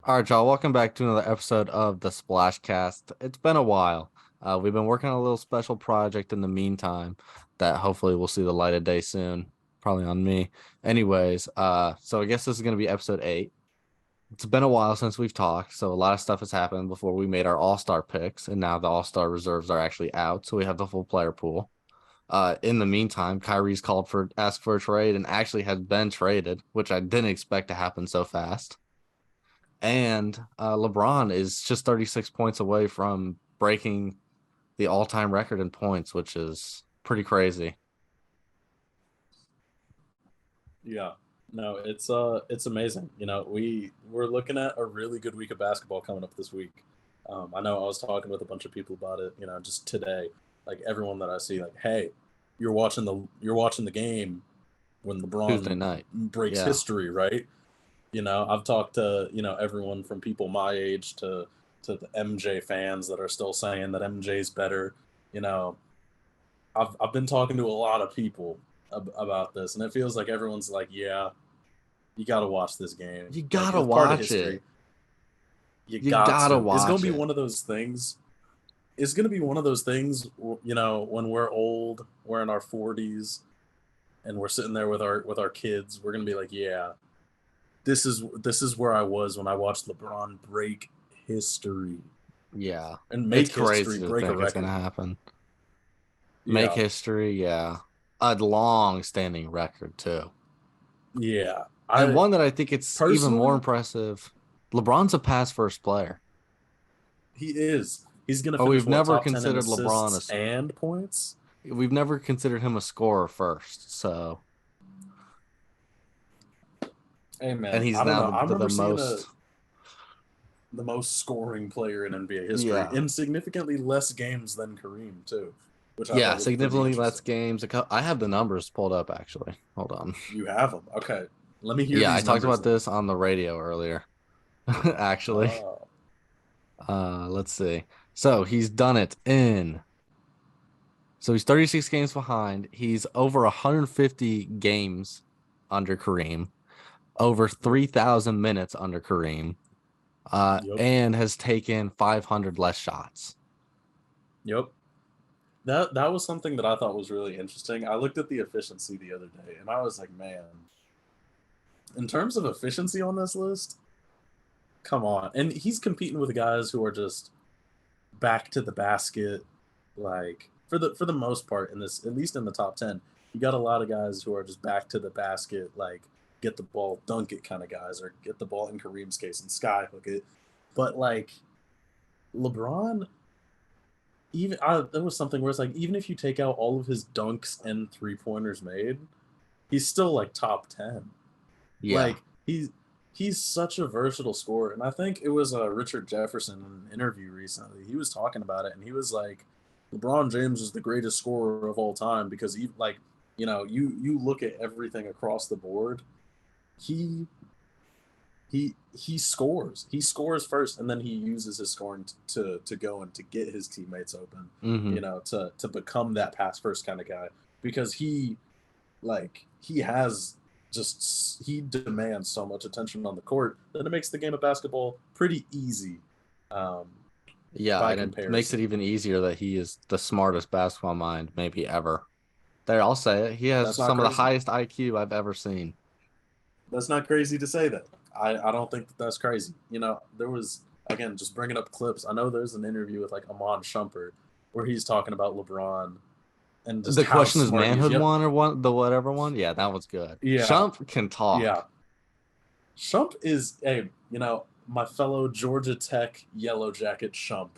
All right, y'all. Welcome back to another episode of the SplashCast. It's been a while. We've been working on a little special project in the meantime that hopefully will see the light of day soon. Probably on me. Anyways, so I guess this is gonna be episode 8. It's been a while since we've talked, so a lot of stuff has happened before we made our All-Star picks, and now the All-Star reserves are actually out, so we have the full player pool. In the meantime, Kyrie's asked for a trade and actually has been traded, which I didn't expect to happen so fast. And LeBron is just 36 points away from breaking the all-time record in points, which is pretty crazy. Yeah. No, it's amazing. We're looking at a really good week of basketball coming up this week. I know I was talking with a bunch of people about it, just today. Like everyone that I see, like, hey, you're watching the game when Tuesday LeBron night. breaks Yeah. history, right? I've talked to, everyone from people my age to the MJ fans that are still saying that MJ's better. You know, I've been talking to a lot of people about this, and it feels like everyone's like, "Yeah, you got to watch this game. You Like gotta it's part of watch it. history. You You got gotta to. It's gonna watch be it. one of those things. It's gonna be one of those things. When we're old, we're in our 40s, and we're sitting there with our kids. We're gonna be like, "Yeah, this is where I was when I watched LeBron break history Yeah. and It's make history, crazy to break a think it's gonna record." happen. Make Yeah, history, yeah. A long standing record too. yeah. And I one that I think it's even more personally, impressive. LeBron's a pass first player. he is. He's gonna But finish what, top 10 in assists and points. we've never considered him a scorer first. So, Hey and man, he's I don't now know. I the remember seeing most. the most scoring player in NBA history Yeah. in significantly less games than Kareem too, which I Yeah, thought was pretty significantly less interesting. games. I have the numbers pulled up actually. Hold on. You have him. Okay, let me hear Yeah, I these talked numbers about then. this on the radio earlier. Actually. Oh, Let's see. So he's done it in. So he's 36 games behind. He's over 150 games under Kareem, over yep, 3,000 minutes under Kareem, yep, and has taken 500 less shots. yep. That was something that I thought was really interesting. I looked at the efficiency the other day, and I was like, man, in terms of efficiency on this list, come on. And he's competing with guys who are just back to the basket, like for the most part in this, at least in the top 10. You got a lot of guys who are just back to the basket, like get the ball, dunk it kind of guys, or get the ball in Kareem's case and skyhook it. But like LeBron, there was something where it's like even if you take out all of his dunks and 3-pointers made, he's still like top 10. Yeah. Like he's such a versatile scorer, and I think it was Richard Jefferson in an interview recently. He was talking about it, and he was like, "LeBron James is the greatest scorer of all time because he like you look at everything across the board. He he scores. He scores first, and then he uses his scoring to go and to get his teammates open. Hmm. To become that pass first kind of guy because he has just he demands so much attention on the court that it makes the game of basketball pretty easy um, Yeah, by and it makes it comparison. even easier that he is the smartest basketball mind maybe ever. There, I'll say it. He has That's not some of the crazy. highest IQ I've ever seen. That's not crazy to say that. I don't think that that's crazy. There was, again, just bringing up clips. I know there's an interview with like Amon Shumpert where he's talking about LeBron and just The how question is smart he is. manhood Yep. one or one the whatever one. Yeah, that was good. Yeah. Shump can talk. Yeah. Shump is my fellow Georgia Tech Yellow Jacket Shump.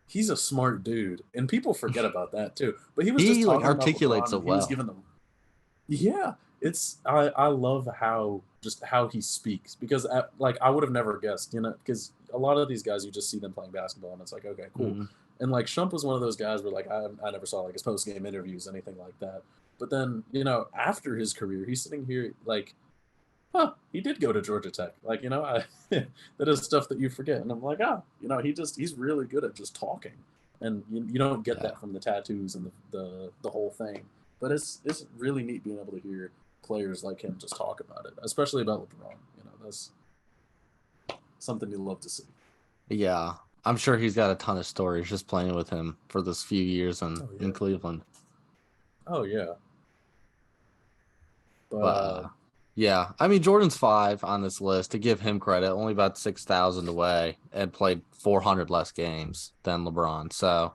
He's a smart dude, and people forget about that too. But he was just He like talking about articulates LeBron, it and he was well. giving them, yeah. I love how he speaks because I would have never guessed, because a lot of these guys you just see them playing basketball and it's like okay cool, Mhm. and like Shump was one of those guys where like I never saw like his post game interviews anything like that, but then after his career he's sitting here like he did go to Georgia Tech. Like, that is stuff that you forget. And I'm like, he's really good at just talking. And you don't get Yeah. that from the tattoos and the whole thing. But it's really neat being able to hear players like him just talk about it, especially about LeBron. That's something you love to see. Yeah, I'm sure he's got a ton of stories just playing with him for this few years Oh in yeah. Cleveland. Oh yeah. But But yeah, I mean Jordan's 5 on this list. To give him credit, only about 6,000 away and played 400 less games than LeBron. So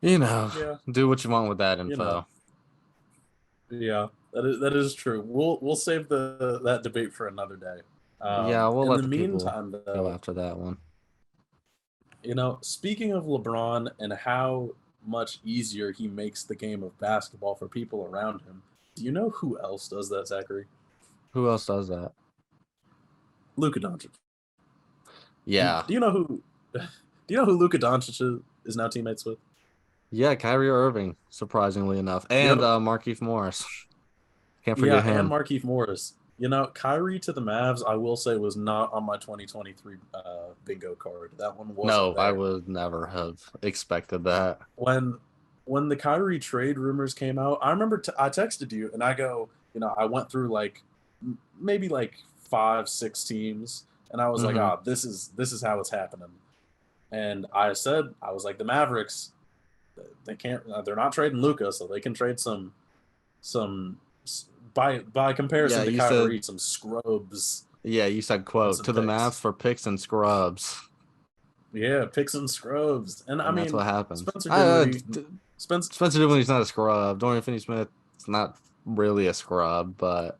yeah, do what you want with that you know, info. yeah, that is true. We'll save the that debate for another day. Yeah, we'll In let the the people meantime, go though, after that one. speaking of LeBron and how much easier he makes the game of basketball for people around him, do you know who else does that, Zachary? Who else does that? Luka Doncic. Yeah. Do you know who? Do you know who Luka Doncic is now teammates with? Yeah, Kyrie Irving, surprisingly enough. And Yep. Markieff Morris. Can't Yeah, forget and him. Markieff Morris. Kyrie to the Mavs, I will say, was not on my 2023 bingo card. That one wasn't No, I there. would never have expected that. When when the Kyrie trade rumors came out, I remember I texted you and I go, I went through like maybe like 5, 6 teams, and I was like, Hmm. this is how it's happening. And I said, I was like, the Mavericks, they can't, they're not trading Luka, so they can trade some by Yeah, comparison to you said Kyrie, some scrubs you said and quote some to the picks. Mavs for picks and scrubs. Yeah, picks and scrubs. And I And that's mean, what happens. Spencer Dinwiddie, Spence. Spencer Dinwiddie's not a scrub. Dorian Finney-Smith is not really a scrub, but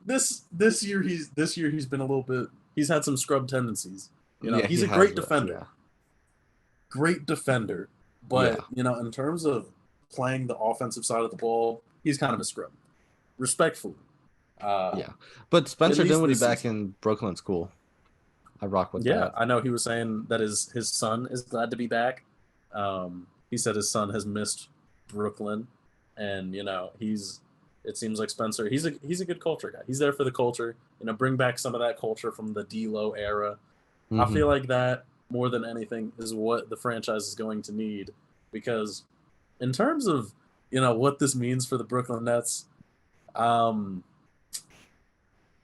This year he's been a little bit. He's had some scrub tendencies. yeah, He's he a has. great defender, Yeah, great defender. But yeah, in terms of playing the offensive side of the ball, he's kind of a scrub. Respectfully, uh, yeah. But at Spencer least Dinwiddie this back season. in Brooklyn's cool. I rock with Yeah, that. I know he was saying that his son is glad to be back. He said his son has missed Brooklyn, and he's. It seems like Spencer. He's a good culture guy. He's there for the culture. Bring back some of that culture from the D'Lo era. I Hmm. feel like that more than anything is what the franchise is going to need, because in terms of what this means for the Brooklyn Nets, um,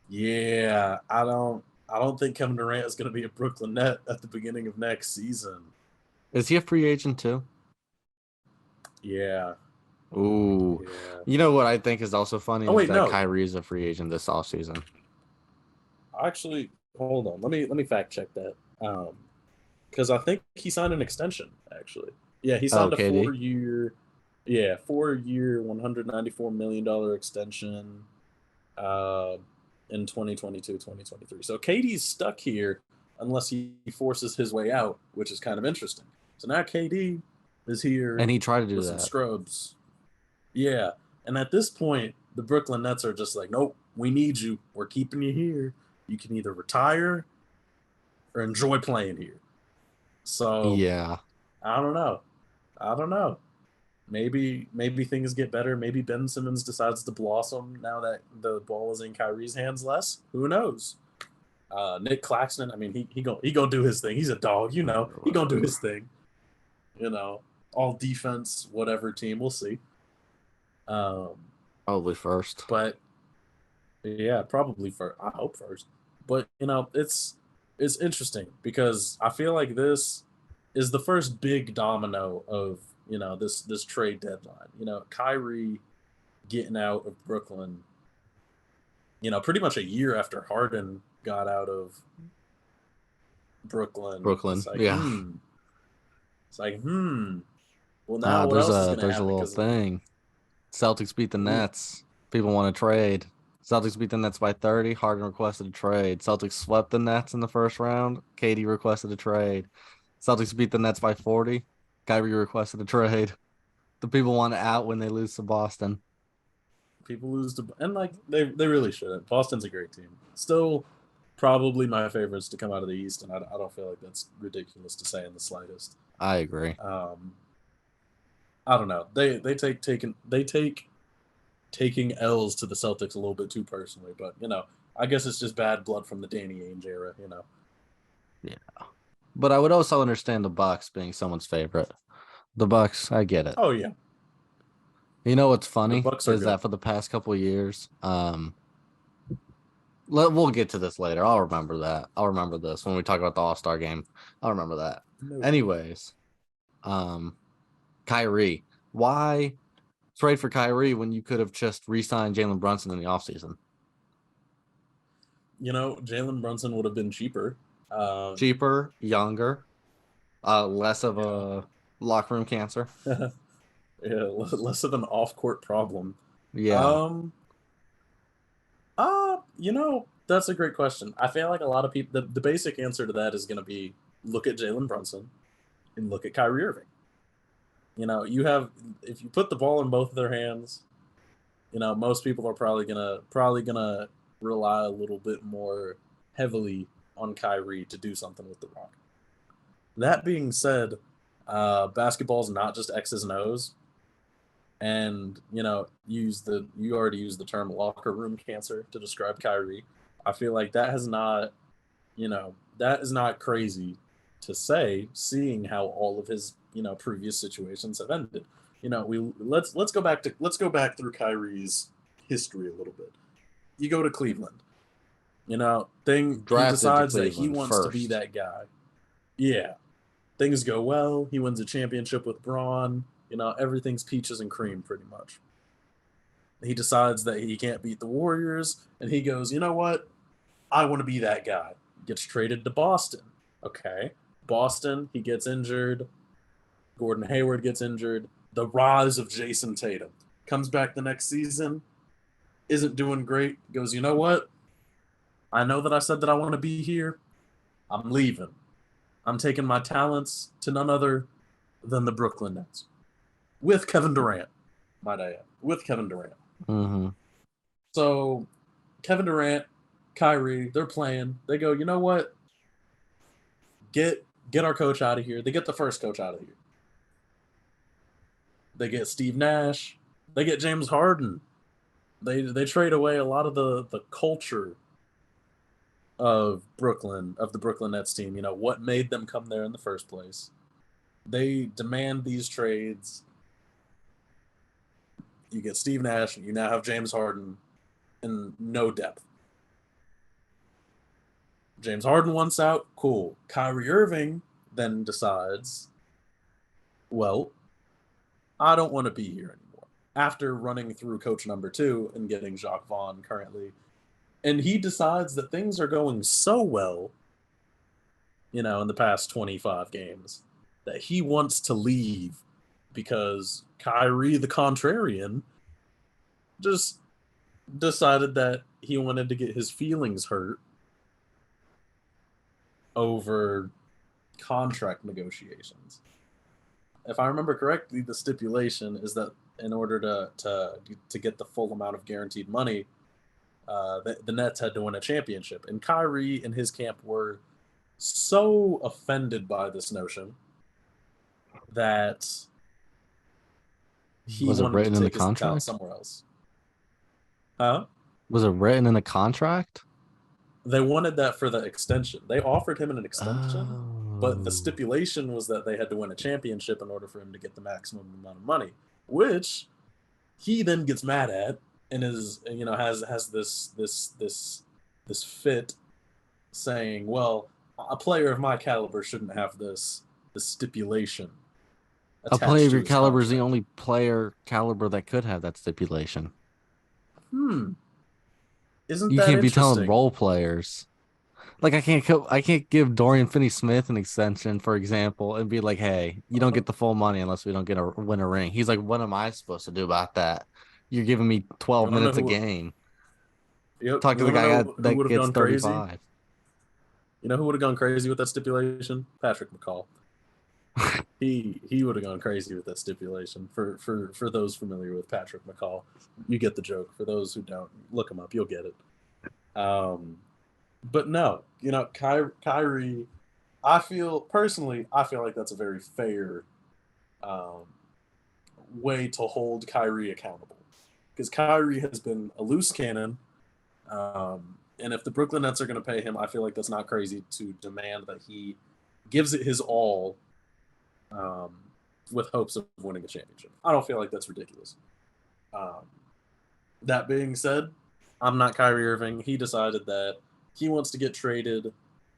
yeah, I don't think Kevin Durant is going to be a Brooklyn Net at the beginning of next season. Is he a free agent too? Yeah, Ooh. yeah. You know what I think is also funny Oh is wait, that no. Kyrie is a free agent this offseason. Actually, hold on. Let me fact check that. Because I think he signed an extension. Actually, yeah, he Oh, signed a KD. 4-year, yeah, 4-year, $194 million extension. Uh, in 2022-2023. So KD's stuck here unless he forces his way out, which is kind of interesting. So now KD is And here he tried to do with some that. scrubs. Yeah. And at this point, the Brooklyn Nets are just like, nope, we need you. We're keeping you here. You can either retire or enjoy playing here. So Yeah. I don't know. I don't know. Maybe things get better. Maybe Ben Simmons decides to blossom now that the ball is in Kyrie's hands less. Who knows? Nick Claxton, I mean, he gonna do his thing. He's a dog, He gonna do his thing. You know, all defense, whatever team, we'll see. Um, Probably first. but yeah, probably first. I hope first. But it's interesting because I feel like this is the first big domino of this trade deadline. Kyrie getting out of Brooklyn. Pretty much a year after Harden got out of Brooklyn. Brooklyn. Yeah. It's like Well, now what There's else is a gonna there's a happen? little Because thing. Celtics beat the ooh, Nets. People want to trade. Celtics beat the Nets by 30. Harden requested a trade. Celtics swept the Nets in the first round. KD requested a trade. Celtics beat the Nets by 40. Kyrie requested a trade. The people want out when they lose to Boston. people lose to and like they really shouldn't. Boston's a great team. Still, probably my favorites to come out of the East, and I don't feel like that's ridiculous to say in the slightest. I agree. Um, I don't know. They take taking L's to the Celtics a little bit too personally, but I guess it's just bad blood from the Danny Ainge era. Yeah. But I would also understand the Bucks being someone's favorite. The Bucks, I get it. Oh yeah, You know what's the funny Bucks are is good. that for the past couple of years, We'll get to this later. I'll remember that. I'll remember this when we talk about the All-Star game. I'll remember that. Noted. Anyways, um, Kyrie. Why trade for Kyrie when you could have just re-signed Jalen Brunson in the offseason? Jalen Brunson would have been cheaper. Cheaper, younger, less of Yeah. a locker room cancer. Yeah, less of an off-court problem. Yeah. Um, that's a great question. I feel like a lot of people, the basic answer to that is going to be look at Jalen Brunson and look at Kyrie Irving. If you put the ball in both of their hands, most people are probably gonna rely a little bit more heavily on Kyrie to do something with the rock. That being said, basketball is not just X's and O's, and you already used the term locker room cancer to describe Kyrie. I feel like that is not crazy to say, seeing how all of his previous situations have ended. Let's go back through Kyrie's history a little bit. You go to Cleveland. He Drafted to decides that he Cleveland wants to be first. that guy. Yeah, things go well. He wins a championship with Braun. Everything's peaches and cream pretty much. He decides that he can't beat the Warriors, and he goes, you know what? I want to be that guy. Gets traded to Boston. Okay. Boston, he gets injured. Gordon Hayward gets injured. The rise of Jason Tatum comes back the next season, isn't doing great. Goes, you know what? I know that I said that I want to be here. I'm leaving. I'm taking my talents to none other than the Brooklyn Nets with Kevin Durant, might I add, with Kevin Durant. Mm-hmm. So Kevin Durant, Kyrie, they're playing. They go, you know what? Get our coach out of here. They get the first coach out of here. They get Steve Nash. They get James Harden. They trade away a lot of the culture of Brooklyn, of the Brooklyn Nets team. What made them come there in the first place. They demand these trades. You get Steve Nash, and you now have James Harden, and no depth. James Harden wants out. Cool. Kyrie Irving then decides, well, I don't want to be here anymore. After running through coach number 2 and getting Jacques Vaughn currently. And he decides that things are going so well, in the past 25 games, that he wants to leave because Kyrie, the contrarian, just decided that he wanted to get his feelings hurt over contract negotiations. If I remember correctly, the stipulation is that in order to get the full amount of guaranteed money, the Nets had to win a championship. And Kyrie and his camp were so offended by this notion that he Was it wanted to written in the take his talent contract? somewhere else. Huh? Was it written in the contract? They wanted that for the extension. They offered him an extension, but the Oh. stipulation was that they had to win a championship in order for him to get the maximum amount of money, which he then gets mad at and has this fit saying, well, a player of my caliber shouldn't have this stipulation A player attached of to your his caliber is the contract. only player caliber that could have that stipulation. Hmm. Isn't You that can't be telling interesting? role players. Like I can't give Dorian Finney-Smith an extension, for example, and be like, "Hey, you don't Uh-huh. get the full money unless we don't win a ring." He's like, "What am I supposed to do about that? You're giving me You 12 want to know minutes a who? game. Yep. Talk to You the want to guy know who that would have gets gone crazy? 35." You know who would have gone crazy with that stipulation? Patrick McCall. He would have gone crazy with that stipulation. For those familiar with Patrick McCall, you get the joke. For those who don't, look him up. You'll get it. But no, Kyrie. I feel like that's a very fair um, way to hold Kyrie accountable because Kyrie has been a loose cannon. And if the Brooklyn Nets are going to pay him, I feel like that's not crazy to demand that he gives it his all um, with hopes of winning a championship. I don't feel like that's ridiculous. Um, that being said, I'm not Kyrie Irving. He decided that he wants to get traded.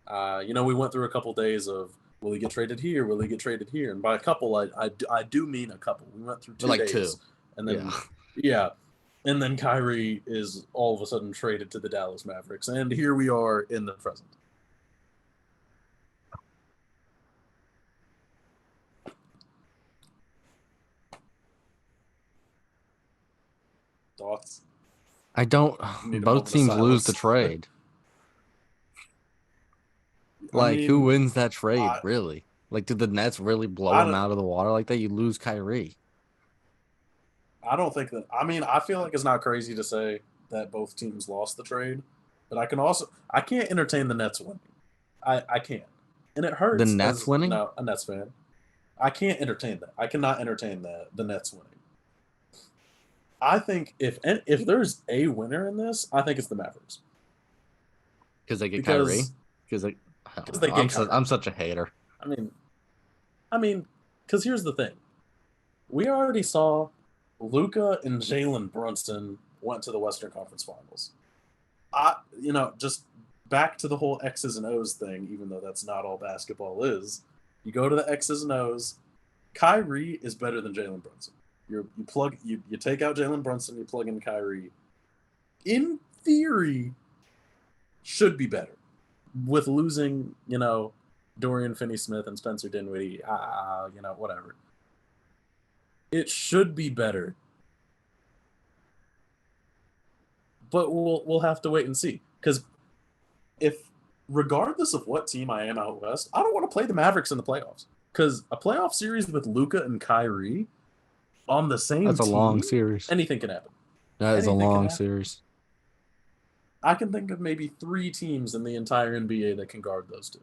We went through a couple days of will he get traded here? Will he get traded here? And by a couple, I do mean a couple. We went through But 2 days, and yeah. then yeah, and then Kyrie is all of a sudden traded to the Dallas Mavericks, and here we are in the present. Thoughts? I don't. You need a Both moment of teams lose the silence. trade. I Like, who mean, wins that trade, I, really? Like, did the Nets really blow I him don't, out of the water like that? You lose Kyrie. I don't think that. I mean, I feel like it's not crazy to say that both teams lost the trade, but I can't entertain the Nets winning. I can't, and it The hurts Nets as winning? a Nets fan. I can't entertain that. I cannot entertain the Nets winning. I think if there's a winner in this, I think it's the Mavericks Because they get Kyrie? because Because I don't they know. get Kyrie. I'm such a hater. I mean, I mean, because here's the thing: we already saw Luka and Jalen Brunson went to the Western Conference Finals. Just back to the whole X's and O's thing, even though that's not all basketball is. You go to the X's and O's. Kyrie is better than Jalen Brunson. You take out Jalen Brunson, you plug in Kyrie. In theory, should be better. With losing, Dorian Finney-Smith and Spencer Dinwiddie, whatever. It should be better, but we'll have to wait and see. Because if regardless of what team I am out west, I don't want to play the Mavericks in the playoffs. Because a playoff series with Luka and Kyrie on the same That's a long team, series. anything can happen. That is a Anything can long happen. series. I can think of maybe 3 teams in the entire NBA that can guard those two.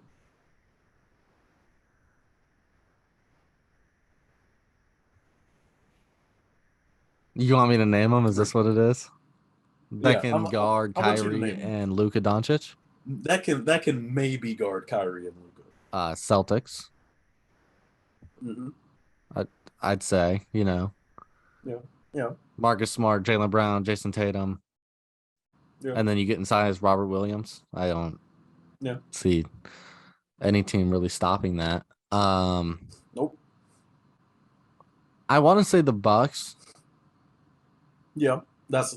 You want me to name them? Is this what it is? That Yeah, can guard I want you to Kyrie name them. and Luka Doncic? That can maybe guard Kyrie and Luka. Celtics. Mm-hmm. I'd say, Yeah, yeah, Marcus Smart, Jaylen Brown, Jason Tatum, yeah, and then you get inside as Robert Williams. I don't yeah. see any team really stopping that. Nope. I want to say the Bucks. Yeah, that's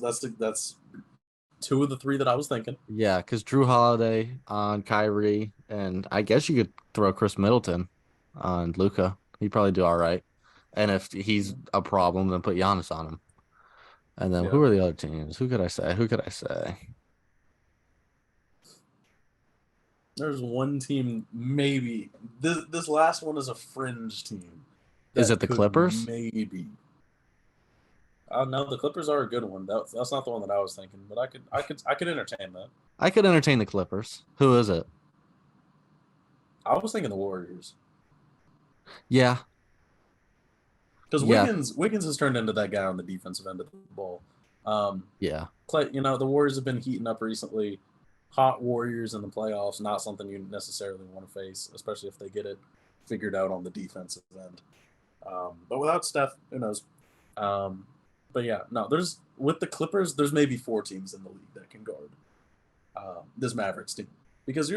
2 of the 3 that I was thinking. Yeah, because Drew Holiday on Kyrie, and I guess you could throw Chris Middleton on Luka. He'd probably do all right. And if he's a problem, then put Giannis on him. And then Yeah. who are the other teams? Who could I say? There's one team maybe this last one is a fringe team Is it that the could Clippers? maybe. No, the Clippers are a good one. That's not the one that I was thinking, but I could entertain that. I could entertain the Clippers. Who is it? I was thinking the Warriors Yeah, because yeah, Wiggins has turned into that guy on the defensive end of the ball. yeah, Clay, the Warriors have been heating up recently. Hot Warriors in the playoffs, not something you necessarily want to face, especially if they get it figured out on the defensive end. But without Steph, who knows? But yeah, no, with the Clippers, there's maybe 4 teams in the league that can guard this Mavericks team because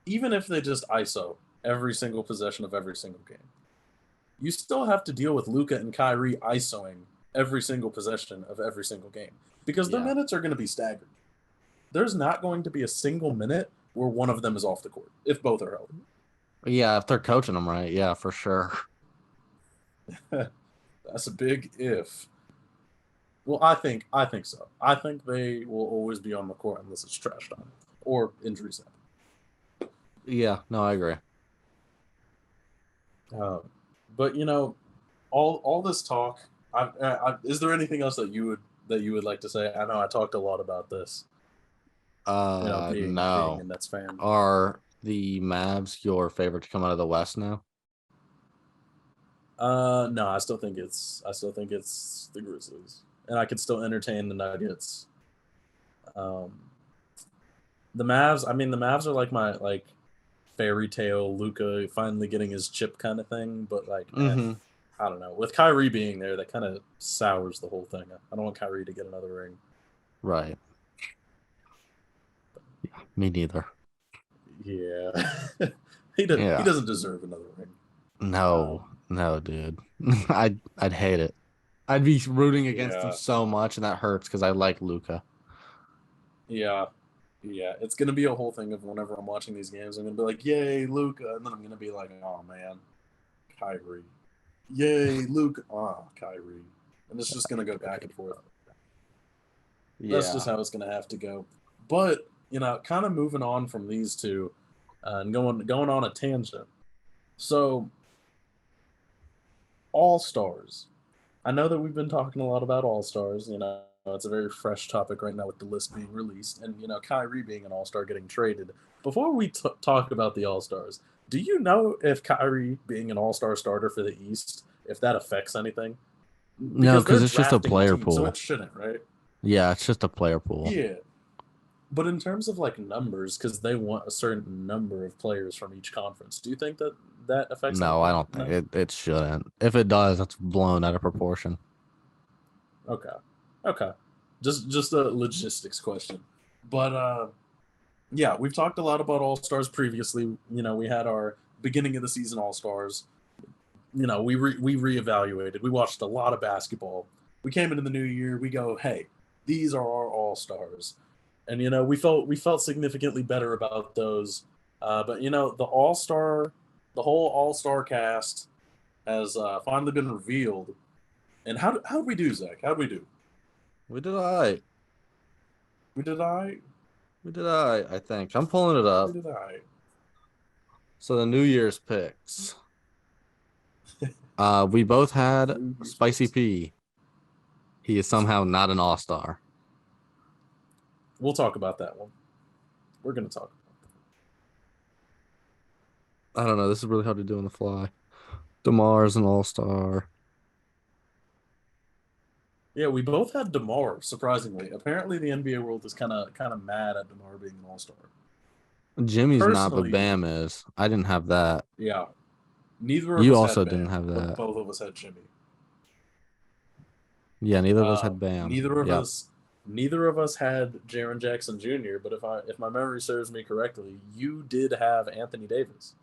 even if they just ISO every single possession of every single game, you still have to deal with Luka and Kyrie ISOing every single possession of every single game because their yeah, minutes are going to be staggered. There's not going to be a single minute where one of them is off the court if both are healthy. yeah. If they're coaching them right, yeah, for sure. That's a big if. Well, I think so. I think they will always be on the court unless it's trash time or injuries happen. Yeah, no, I agree. But all this talk. Is there anything else that you would like to say? I know I talked a lot about this. Being a No. Nets fan. Are the Mavs your favorite to come out of the West now? No, I still think it's the Grizzlies, and I could still entertain the Nuggets. Um, the Mavs. I mean, the Mavs are like my fairy tale Luka finally getting his chip kind of thing, but Mm-hmm. I don't know. With Kyrie being there, that kind of sours the whole thing. I don't want Kyrie to get another ring. Right. Yeah, me neither. Yeah, he Yeah. doesn't deserve another ring. No, no, dude. I'd hate it. I'd be rooting against him Yeah, so much, and that hurts because I like Luca. yeah, yeah. It's gonna be a whole thing of whenever I'm watching these games, I'm gonna be like, "Yay, Luca," and then I'm gonna be like, "Oh man, Kyrie." Yay, Luca. Ah, Kyrie. And it's just gonna go back and forth. That's just Yeah. how it's gonna have to go. But kind of moving on from these two, and going on a tangent. So All Stars. I know that we've been talking a lot about All Stars. It's a very fresh topic right now with the list being released, and Kyrie being an All Star getting traded. Before we talk about the All Stars, do you know if Kyrie being an All Star starter for the East, if that affects anything? No, Because they're because it's just a drafting a player team, so it pool. shouldn't, right? Yeah, it's just a player pool. Yeah, but in terms of like numbers, because they want a certain number of players from each conference, do you think that that affects No, I anything? don't think No. it shouldn't. If it does, that's blown out of proportion. Okay. Okay. Just a logistics question, but yeah, we've talked a lot about All Stars previously. We had our beginning of the season All Stars. We reevaluated. We watched a lot of basketball. We came into the new year. We go, hey, these are our All Stars, and we felt significantly better about those. But the whole All Star cast has finally been revealed. And how did we do, Zach? How did we do? We did all right. We did I. We did all right, I think. I'm pulling it We up. did I. So the New Year's picks. We both had New Year's Spicy picks. P. He is somehow not an all-star. We'll talk about that one. We're gonna talk about I don't know. This is really hard to do on the fly. DeMar's an all-star. that. Yeah, we both had Demar. Surprisingly, apparently the NBA world is kind of mad at Demar being an All Star. Jimmy's not, but Personally, Bam is. I didn't have that. yeah, neither of You us had also didn't Bam, have but that. both of us had Jimmy. Yeah, neither of us had Bam. Neither of Yep. us neither of us had Jaron Jackson Jr. But if my memory serves me correctly, you did have Anthony Davis,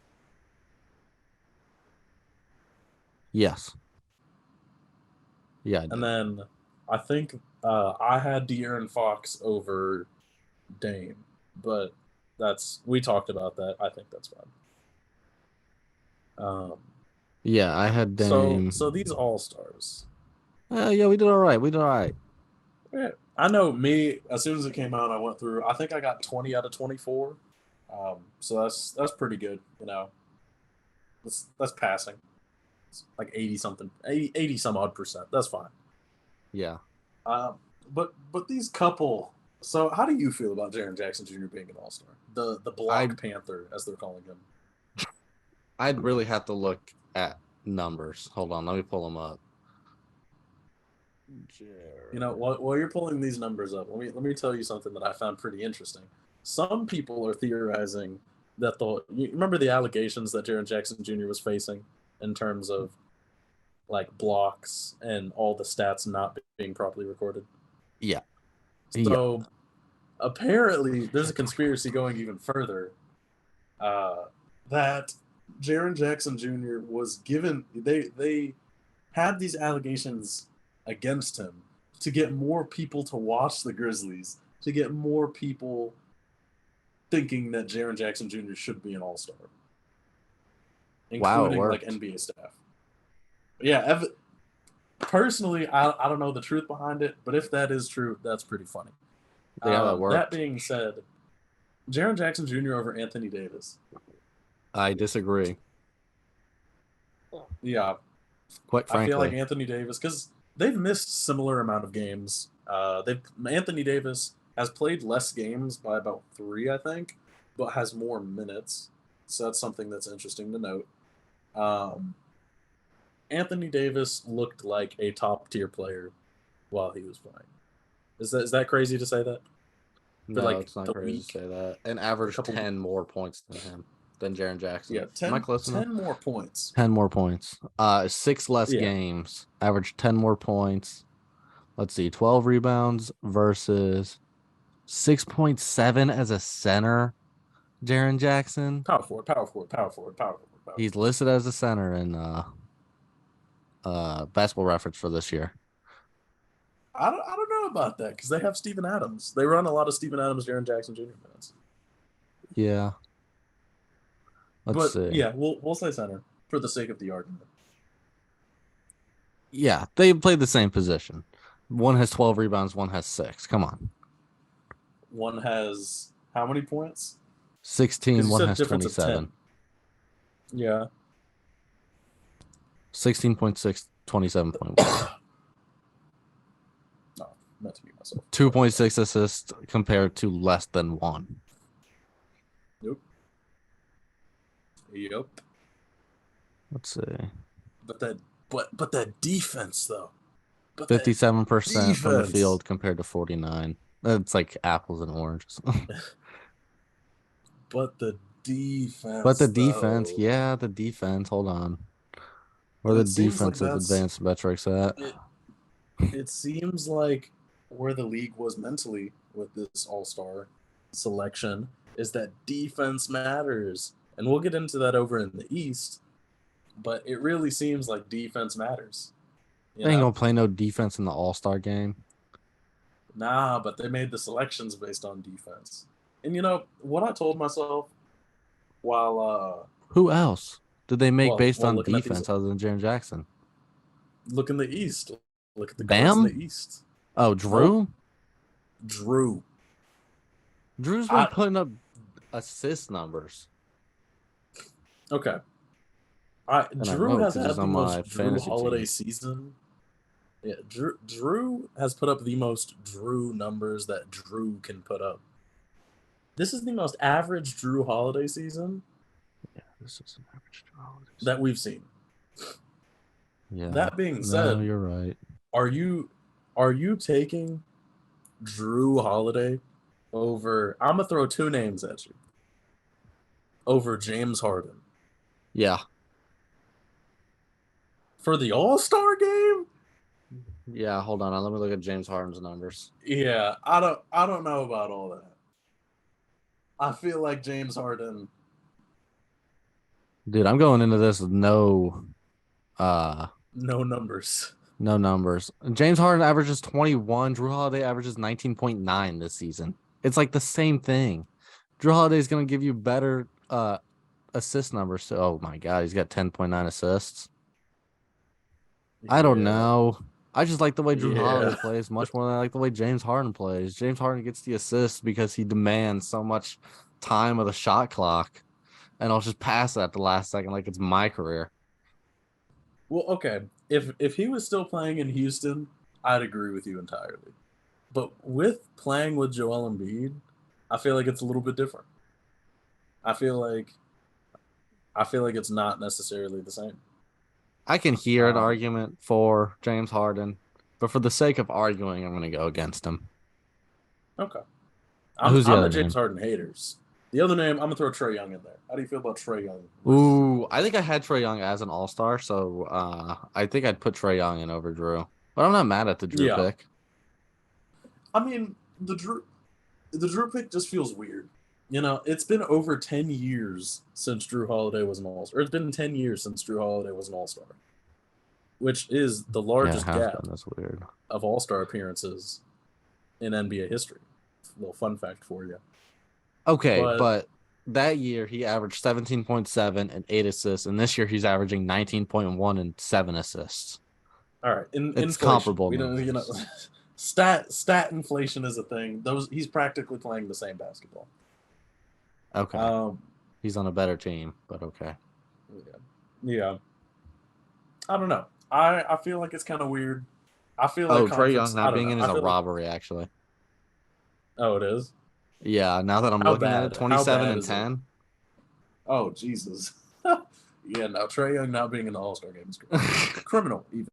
Yes. Yeah, I and did. then I think I had De'Aaron Fox over Dame, but we talked about that. I think that's fine. Um, Yeah, I had so Dame. these All Stars, Yeah, we did all right. We did all right. yeah, I know me. As soon as it came out, I went through. I think I got 20 out of 24. So that's pretty good. That's passing. It's like 80 something, 80 some odd percent. That's fine. Yeah. Um, but these couple. So how do you feel about Jaron Jackson Jr. being an All Star? The I Block Panther, as they're calling him. I'd really have to look at numbers. Hold on, let me pull them up. Jared. While you're pulling these numbers up, let me tell you something that I found pretty interesting. Some people are theorizing that you remember the allegations that Jaron Jackson Jr. was facing in terms of like blocks and all the stats not being properly recorded. Yeah. Yeah. So apparently, there's a conspiracy going even further uh, that Jaron Jackson Jr. was given they had these allegations against him to get more people to watch the Grizzlies, to get more people thinking that Jaron Jackson Jr. should be an All Star, Wow, it including like worked. NBA staff. Yeah, personally, I don't know the truth behind it, but if that is true, that's pretty funny. Yeah, that That worked. being said, Jaron Jackson Jr. over Anthony Davis. I disagree. Yeah, Quite I feel like frankly. Anthony Davis because they've missed similar amount of games. They've Anthony Davis has played less games by about 3, I think, but has more minutes. So that's something that's interesting to note. Um, Anthony Davis looked like a top tier player while he was playing. Is that crazy to say that for No, like it's not the crazy to week say that. And for a averaged couple? 10 more points than him, than Jaron Jackson. Yeah, Am I 10, close enough? 10 more points. 10 more points. 6 less Yeah, games. Averaged 10 more points. let's see, 12 rebounds versus 6.7 as a center. Jaren Jackson. Power forward, power forward, power forward, power forward, power He's forward. listed as a center in basketball reference for this year. I don't know about that because they have Steven Adams. They run a lot of Steven Adams, Jaron Jackson Jr. minutes. Yeah. Let's But see. yeah, we'll say center for the sake of the argument. Yeah, they played the same position. One has 12 rebounds, one has 6. Come on. One has how many points? Because 16, you one said has difference of 10. 27. Yeah. 16.6, 27.1. No, meant to be myself. 2.6 assists compared to less than 1. Yep. Yep. Let's see. But that defense though. But that 57% from the defense. field compared to 49. It's like apples and oranges. But the But the defense defense, though. yeah, the defense. Hold on. Where And the it seems like defensive that's advanced metrics at? it. It seems like where the league was mentally with this all-star selection is that defense matters. And we'll get into that over in the East, but it really seems like defense matters. You They ain't know? gonna play no defense in the All-Star game. Nah, but they made the selections based on defense. And you know what I told myself while Who else did they make based while on looking at these, defense other than Jaren Jackson? look in the East. Look at the guards in the Bam? East. Oh, Nope. Drew? Drew. Drew's been I putting up assist numbers. okay. And I Drew know has because he's had the on my most Drew fantasy holiday team. season. Yeah, Drew has put up the most Drew numbers that Drew can put up. This is the most average Drew holiday season Yeah, this is an average Drew holiday season. that we've seen. Yeah. That being No, said, you're right. are you taking Drew Holiday over? I'm gonna throw two names at you. Over James Harden Yeah. for the All Star game? Yeah, hold on. Let me look at James Harden's numbers. Yeah, I don't know about all that. I feel like James Harden. Dude, I'm going into this with No numbers. no numbers. James Harden averages 21. Drew Holiday averages 19.9 this season. It's like the same thing. Drew Holiday is going to give you better assist numbers. So, oh my God, he's got 10.9 assists. I don't Yeah, know. I just like the way Drew yeah. Holiday plays much more than I like the way James Harden plays. James Harden gets the assists because he demands so much time of the shot clock. And I'll just pass that at the last second like it's my career. Well, okay. If he was still playing in Houston, I'd agree with you entirely. But with playing with Joel Embiid, I feel like it's a little bit different. I feel like it's not necessarily the same. I can hear an Um, argument for James Harden, but for the sake of arguing, I'm going to go against him. okay. Who's the I'm other a James name? Harden haters. The other name, I'm gonna throw Trey Young in there. How do you feel about Trey Young versus Drew Ooh, I Holiday? think I had Trae Young as an all-star, so I think I'd put Trae Young in over Drew. But I'm not mad at the Drew Yeah, pick. I mean the Drew pick just feels weird. You know, it's been over 10 years since Drew Holiday was an All Star. It's been 10 years since Drew Holiday was an All Star, which is the Yeah, it largest has been. gap That's weird. of All Star appearances in NBA history. A little fun fact for you. Okay, But but that year he averaged 17.7 and 8 assists, and this year he's averaging 19.1 and 7 assists. all right, It's inflation. comparable We don't, numbers. stat inflation is a thing. Those he's practically playing the same basketball. Okay. Um, He's on a better team, but okay. yeah, yeah. I don't know. I feel like it's kind of weird. I feel like Oh, Trae Young conference. I not don't being know. in is I a feel like robbery, actually. oh, it is. Yeah, now that I'm How looking at it, bad? How 27 bad and is it? 10. Oh Jesus. Yeah, now Trey Young not being in the All Star game is criminal. Even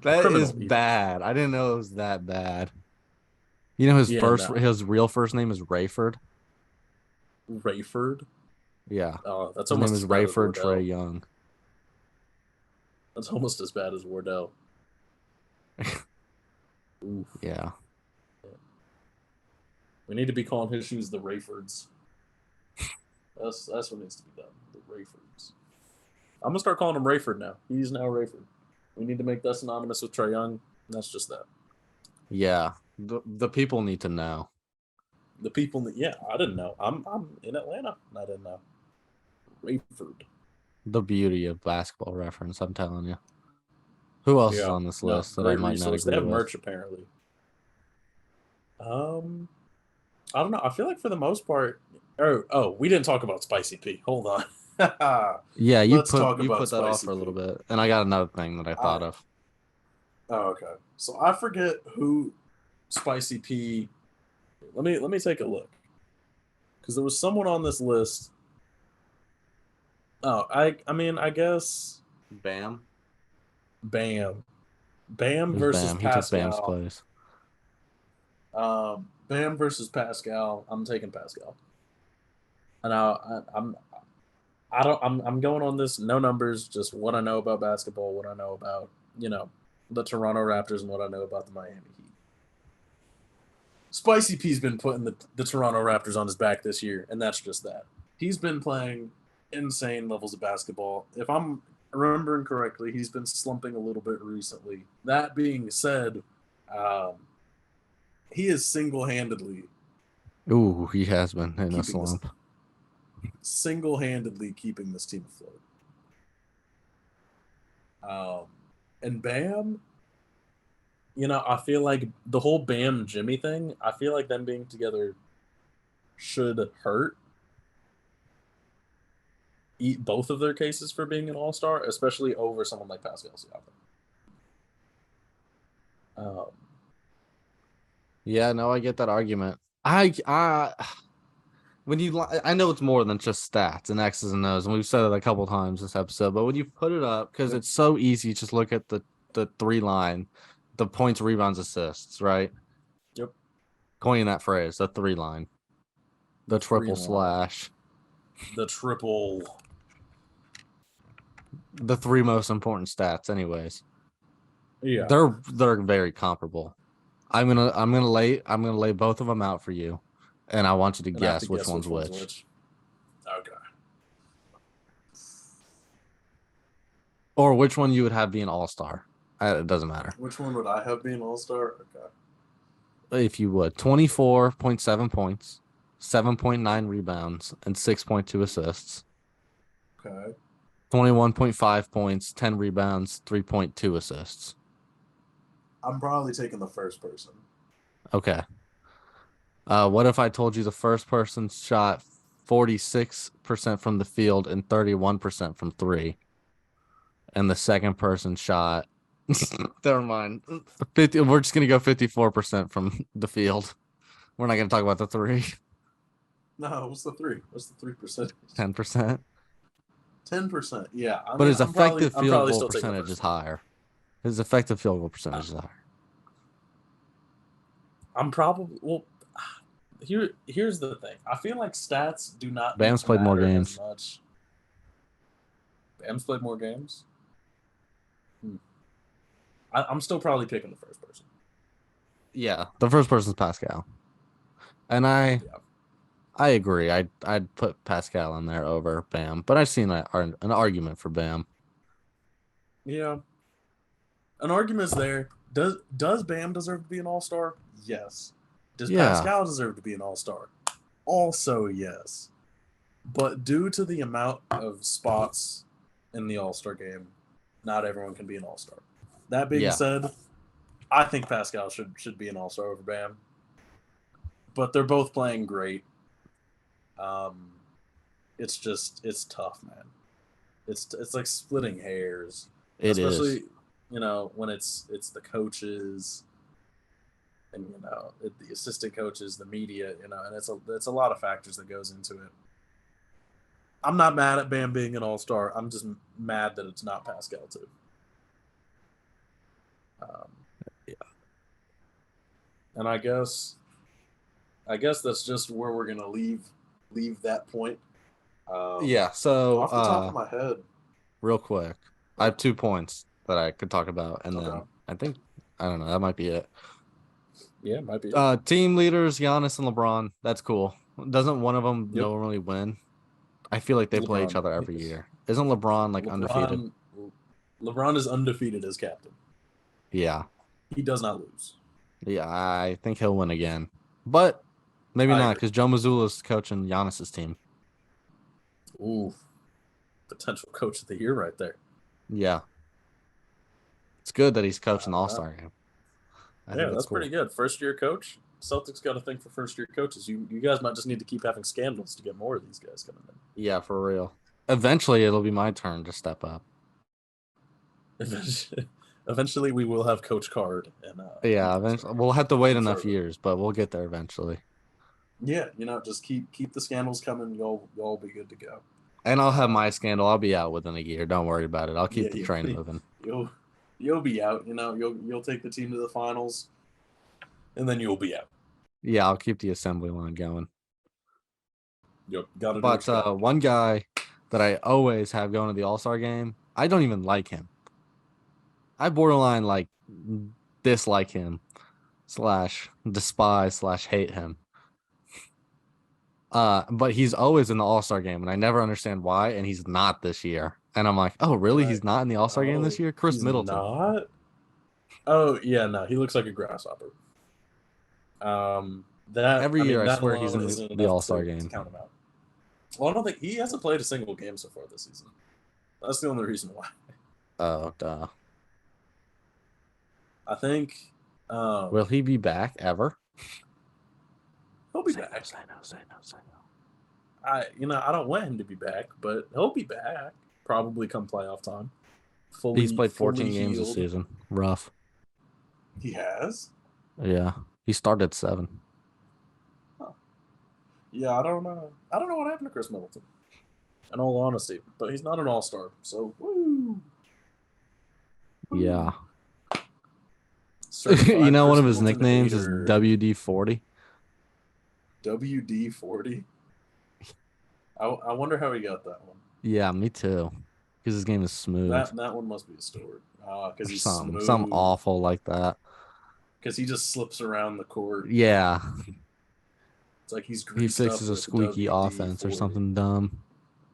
That is criminal. Even bad. I didn't know it was that bad. You know yeah. No, his real first name is Rayford. Rayford. Yeah. That's His name almost is as bad as Rayford Trey Wardell. Young. That's almost as bad as Wardell. Oof. Yeah. We need to be calling his shoes the Rayfords. That's what needs to be done. The Rayfords. I'm gonna start calling him Rayford now. He's now Rayford. We need to make that synonymous with Trae Young. That's just that. Yeah. The people need to know. The people, yeah, I didn't know. I'm in Atlanta, and I didn't know. Rayford. The beauty of basketball reference, I'm telling you. Who else is Yeah, on this no, list that I great might not resource. They agree have with? merch apparently. Um, I don't know. I feel like for the most part. Oh, we didn't talk about Spicy P. Hold on. Yeah, Let's talk you about put that off Spicy for a little P. bit. And I got another thing that I I thought of. Oh, okay. So I forget who Spicy P. Let me take a look because there was someone on this list. Oh, I mean I guess Bam. Bam, Bam Who's versus Bam? He took Bam's Pascal. place. Bam versus Pascal. I'm taking Pascal, and I'm going on this no numbers, just what I know about basketball, what I know about the Toronto Raptors, and what I know about the Miami Heat. Spicy P's been putting the Toronto Raptors on his back this year, and that's just that. He's been playing insane levels of basketball. If I'm remembering correctly, he's been slumping a little bit recently. That being said, um, he is single-handedly Ooh, he has been in a keeping this slump. single-handedly keeping this team afloat. And Bam, I feel like the whole Bam Jimmy thing. I feel like them being together should hurt eat both of their cases for being an all star, especially over someone like Pascal Siakam. Um, Yeah, no, I get that argument. I when I know it's more than just stats and X's and O's, and we've said it a couple times this episode, but when you put it up, because yep, it's so easy, just look at the three line, the points, rebounds, assists, right? yep, Coining that phrase, the three line, the the three triple line, slash, the triple. the three most important stats, anyways. Yeah, They're very comparable. I'm gonna lay both of them out for you, and I want you to and I have to guess which guess one's which one's which. which. Okay. Or which one you would have be an all-star. It doesn't matter. Which one would I have been all star? Okay. If you would. 24.7 points, 7.9 rebounds, and 6.2 assists. Okay. 21.5 points, 10 rebounds, 3.2 assists. I'm probably taking the first person. Okay. What if I told you the first person shot 46% from the field and 31% from three, and the second person shot never mind. 50, we're just gonna go 54% from the field. We're not gonna talk about the three. No, what's the three? What's the 3%? 10%. 10%. Yeah, I But mean, his effective I'm field probably goal still taking the percentage is first one. higher. His effective field goal percentage is higher. I'm probably well. Here's the thing. I feel like stats do not need Bam's to played more matter as games. much. Bam's played more games. Hmm. I'm still probably picking the first person. Yeah, the first person's Pascal, and Yeah. I agree. I'd put Pascal in there over Bam, but I've seen an argument for Bam. Yeah. An argument's there. Does Bam deserve to be an all star? Yes. Does Yeah, Pascal deserve to be an all star? Also yes. But due to the amount of spots in the all star game, not everyone can be an all star. That being yeah, said, I think Pascal should be an all star over Bam. But they're both playing great. Um, it's tough, man. It's like splitting hairs, it is. especially when it's the coaches and the assistant coaches, the media, and it's a lot of factors that goes into it. I'm not mad at Bam being an all star. I'm just mad that it's not Pascal too. Um, and I guess that's just where we're gonna leave that point. Yeah. So, Off the top of my head, real quick, I oh, have 2 points that I could talk about, and okay, then I don't know, that might be it. Yeah, might be it. Team leaders, Giannis and LeBron. That's cool. Doesn't one of them Yep, normally win? I feel like they play each LeBron. other every year. Isn't LeBron like undefeated? LeBron. LeBron is undefeated as captain. Yeah. He does not lose. Yeah, I think he'll win again. But maybe I not agree. because Joe Mazzulla's coaching Giannis's team. Ooh, potential coach of the year right there. Yeah. It's good that he's I coaching the don't know. All-Star game. I think Yeah, that's that's pretty cool. good. First year coach. Celtics got to think for first year coaches. You guys might just need to keep having scandals to get more of these guys coming Yeah, for real. Eventually it'll be my turn to step up. in. Eventually, we will have Coach Card and Yeah, All eventually Star. we'll have to wait I'm enough sure. years, but we'll get there eventually. Yeah, just keep the scandals coming. You'll be good to go. And I'll have Um, my scandal. I'll be out within a year. Don't worry about it. I'll keep yeah, the train moving. you'll you'll be out. You'll take the team to the finals, and then you'll be out. Yeah, I'll keep the assembly line going. Yep, got to do what But you got to do. one guy that I always have going to the All-Star game, I don't even like him. I borderline like dislike him slash despise slash hate him. But he's always in the All-Star game, and I never understand why, and he's not this year. And I'm like, oh, really? Right? He's not in the All-Star game this Oh, year? Chris he's Middleton. not. Oh yeah, no, he looks like a grasshopper. That Every I year mean, I that swear he's alone in isn't the enough All-Star to game. count him out. Well, I don't think he hasn't played a single game so far this season. That's the only reason why. Oh, duh. I think Will um, he be back ever? he'll be Say no, back. say no, say no, say no. I don't want him to be back, but he'll be back probably come playoff time. He's Fully played fully 14 games this healed. season. Rough. He has. Yeah. He started 7. Huh. Yeah, I don't know. I don't know what happened to Chris Middleton. In all honesty, but he's not an all star. So woo, woo. Yeah. You Certified know, one Chris of his Middleton nicknames is hater. WD-40. WD-40. I wonder how he got that one. Yeah, me too. Because his game is smooth. That one must be a story. Or Because he's something smooth. awful like that. Because he just slips around the court. Yeah. It's like he's He greased up fixes a with squeaky WD offense or 40. something dumb.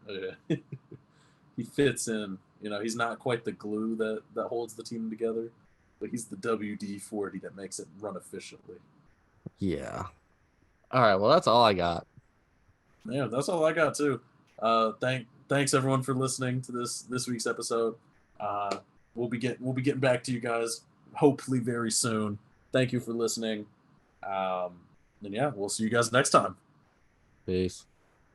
Yeah. He fits in. He's not quite the glue that holds the team together, but he's the WD 40 that makes it run efficiently. Yeah. All right. Well, that's all I got. Yeah, that's all I got too. Thanks everyone for listening to this week's episode. We'll be getting back to you guys hopefully very soon. Thank you for listening. And yeah, we'll see you guys next time. Peace.